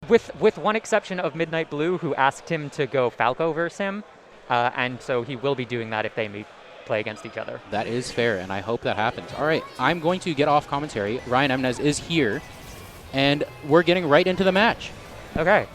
with one exception of Midnight Blue, who asked him to go Falco versus him, and so he will be doing that if they play against each other. That is fair, and I hope that happens. All right, I'm going to get off commentary. Ryan Emnes is here, and we're getting right into the match. Okay,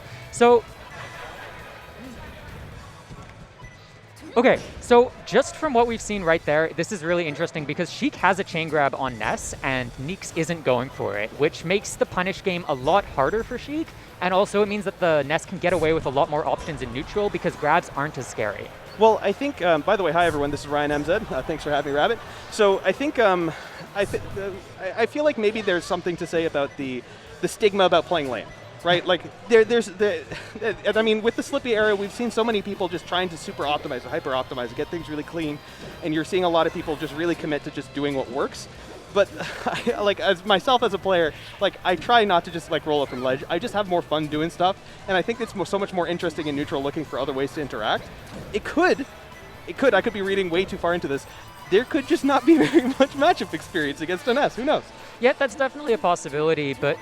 so just from what we've seen right there, this is really interesting because Sheik has a chain grab on Ness, and Neeks isn't going for it, which makes the punish game a lot harder for Sheik, and also it means that the Ness can get away with a lot more options in neutral because grabs aren't as scary. Well, I think, by the way, hi everyone, this is Ryan MZ. Thanks for having me, Rabbit. So I think, I feel like maybe there's something to say about the stigma about playing lane. Right, like I mean, with the Slippy era, we've seen so many people just trying to super optimize, or hyper optimize, get things really clean, and you're seeing a lot of people just really commit to just doing what works. But like as myself as a player, like I try not to just like roll up from ledge. I just have more fun doing stuff, and I think it's so much more interesting in neutral, looking for other ways to interact. I could be reading way too far into this. There could just not be very much matchup experience against an S. Who knows? Yeah, that's definitely a possibility, but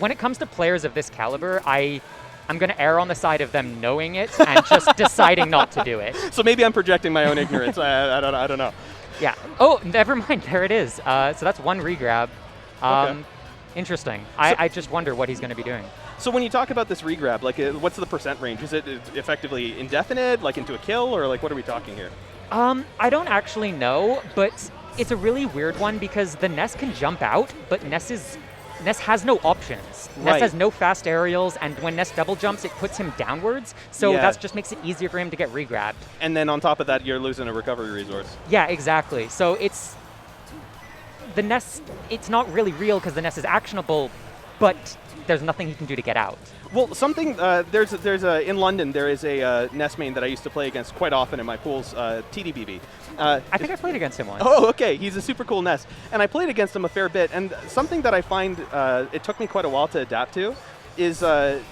when it comes to players of this caliber, I'm going to err on the side of them knowing it and just deciding not to do it. So maybe I'm projecting my own ignorance. I don't know. Yeah. Oh, never mind. There it is. So that's one regrab. Okay. Interesting. I just wonder what he's going to be doing. So when you talk about this regrab, like what's the percent range? Is it effectively indefinite, like into a kill, or like what are we talking here? I don't actually know, but it's a really weird one because the Ness can jump out, but Ness has no options. Right. Ness has no fast aerials, and when Ness double jumps, it puts him downwards, so that just makes it easier for him to get regrabbed. And then on top of that, you're losing a recovery resource. Yeah, exactly. So the Ness, it's not really real because the Ness is actionable, but there's nothing he can do to get out. Well, something, in London, there is a Ness main that I used to play against quite often in my pools, TDBB. I think I played against him once. Oh, okay. He's a super cool Ness. And I played against him a fair bit. And something that I find it took me quite a while to adapt to is the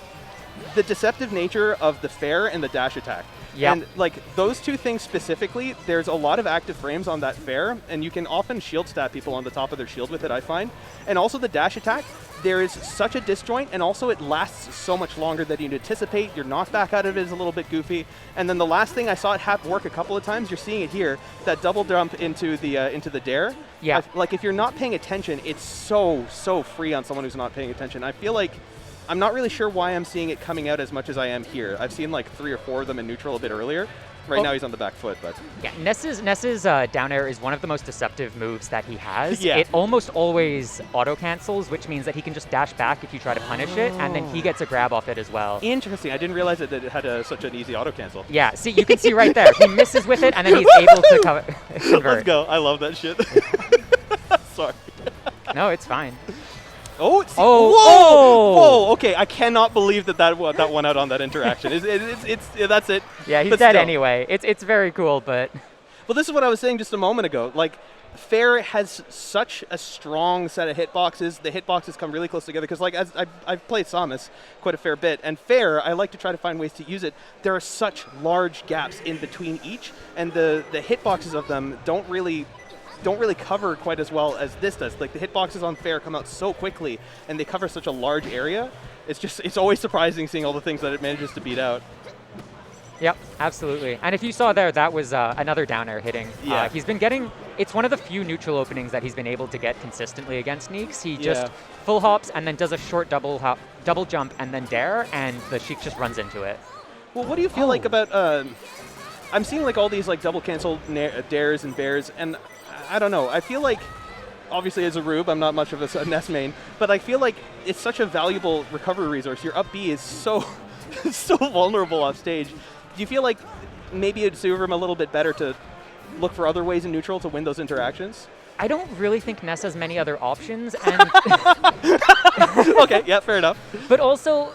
deceptive nature of the fair and the dash attack. Yep. And like those two things specifically, there's a lot of active frames on that fair, and you can often shield stat people on the top of their shield with it, I find. And also the dash attack, there is such a disjoint, and also it lasts so much longer than you'd anticipate. Your knockback out of it is a little bit goofy. And then the last thing, I saw it work a couple of times, you're seeing it here, that double jump into the dare. Yeah. Like if you're not paying attention, it's so free on someone who's not paying attention. I feel like I'm not really sure why I'm seeing it coming out as much as I am here. I've seen like 3 or 4 of them in neutral a bit earlier. Right now he's on the back foot, but... Yeah, Ness's down air is one of the most deceptive moves that he has. Yeah. It almost always auto-cancels, which means that he can just dash back if you try to punish it, and then he gets a grab off it as well. Interesting. I didn't realize that it had such an easy auto-cancel. Yeah, see, you can see right there. He misses with it, and then he's able to convert. Let's go. I love that shit. Sorry. No, it's fine. Oh, whoa! Okay, I cannot believe that went out on that interaction. That's it. Yeah, he's but dead still. Anyway. It's very cool, but... Well, this is what I was saying just a moment ago. Like, Fair has such a strong set of hitboxes. The hitboxes come really close together because, like, as I've played Samus quite a fair bit, and Fair, I like to try to find ways to use it. There are such large gaps in between each, and the hitboxes of them don't really cover quite as well as this does. Like the hitboxes on Fair come out so quickly, and they cover such a large area. It's always surprising seeing all the things that it manages to beat out. Yep, absolutely. And if you saw there, that was another down air hitting. Yeah. He's been getting, it's one of the few neutral openings that he's been able to get consistently against Neeks. He just full hops and then does a short double jump and then dare, and the Sheik just runs into it. Well, what do you feel like about, I'm seeing like all these like double cancel dares and bears, and I don't know. I feel like, obviously as a Rube, I'm not much of a Ness main, but I feel like it's such a valuable recovery resource. Your up B is so so vulnerable off stage. Do you feel like maybe it'd serve him a little bit better to look for other ways in neutral to win those interactions? I don't really think Ness has many other options. And okay, yeah, fair enough. But also,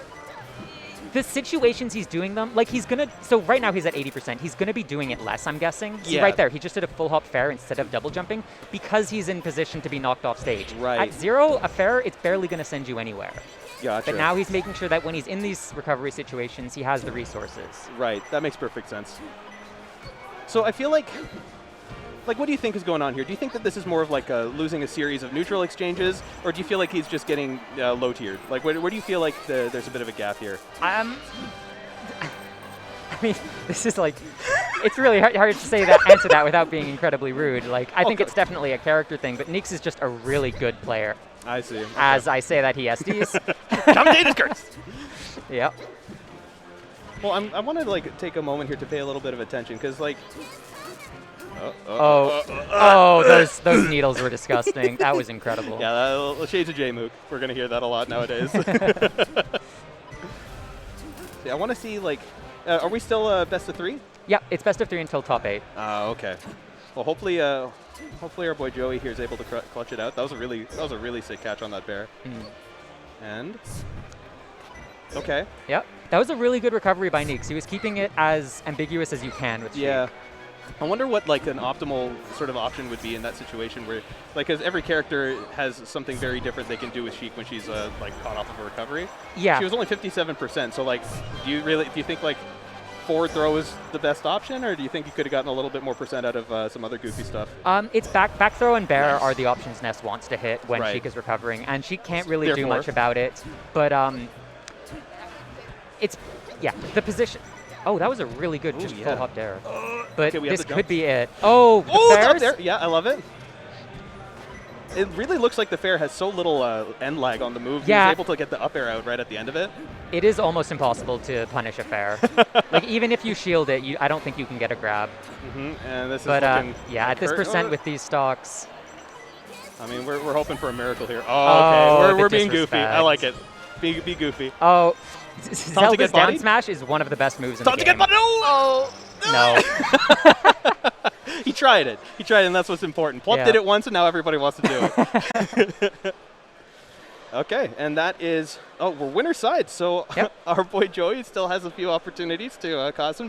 the situations he's doing them, like he's going to, so right now he's at 80%. He's going to be doing it less, I'm guessing. See right there, he just did a full hop fair instead of double jumping because he's in position to be knocked off stage. Right. At 0, a fair, it's barely going to send you anywhere. Gotcha. But now he's making sure that when he's in these recovery situations, he has the resources. Right, that makes perfect sense. So I feel like Like, what do you think is going on here? Do you think that this is more of like losing a series of neutral exchanges, or do you feel like he's just getting low tiered? Like, where do you feel like there's a bit of a gap here? I mean, this is like, it's really hard to say that, answer that without being incredibly rude. Like, I think it's definitely a character thing, but Neeks is just a really good player. I see. Okay. As I say that, he SDs. Commentator's curse! Yep. Well, I want to like take a moment here to pay a little bit of attention, because like, those needles were disgusting. That was incredible. Yeah, shades of J-Mook. We're gonna hear that a lot nowadays. Yeah, I want to see like, are we still best of 3? Yeah, it's best of 3 until top 8. Okay. Well, hopefully our boy Joey here is able to clutch it out. That was a really sick catch on that bear. And okay. Yep. That was a really good recovery by Neeks. He was keeping it as ambiguous as you can with Sheik. Yeah. I wonder what like an optimal sort of option would be in that situation where, like, because every character has something very different they can do with Sheik when she's like caught off of a recovery. Yeah. She was only 57%. So like, do you think like forward throw is the best option, or do you think you could have gotten a little bit more % out of some other goofy stuff? It's back throw and bear are the options Ness wants to hit when Right. Sheik is recovering, and she can't really do much about it. But it's the position. Oh, that was a really good full hop there. But okay, this could be it. Oh, the up fairs? there. Yeah, I love it. It really looks like the fair has so little end lag on the move. Yeah. He's able to get the up air out right at the end of it. It is almost impossible to punish a fair. Like, even if you shield it, I don't think you can get a grab. And this is But looking yeah, at this percent with these stocks. I mean, we're hoping for a miracle here. Oh, okay. We're being goofy. I like it. Be goofy. Oh, to Zelda's get down bodied? smash is one of the best moves in the Time to game. get bodied. Oh! No. He tried it, and that's what's important. Plump did it once, and now everybody wants to do it. Okay, and that is, we're winner side, so our boy Joey still has a few opportunities to cause some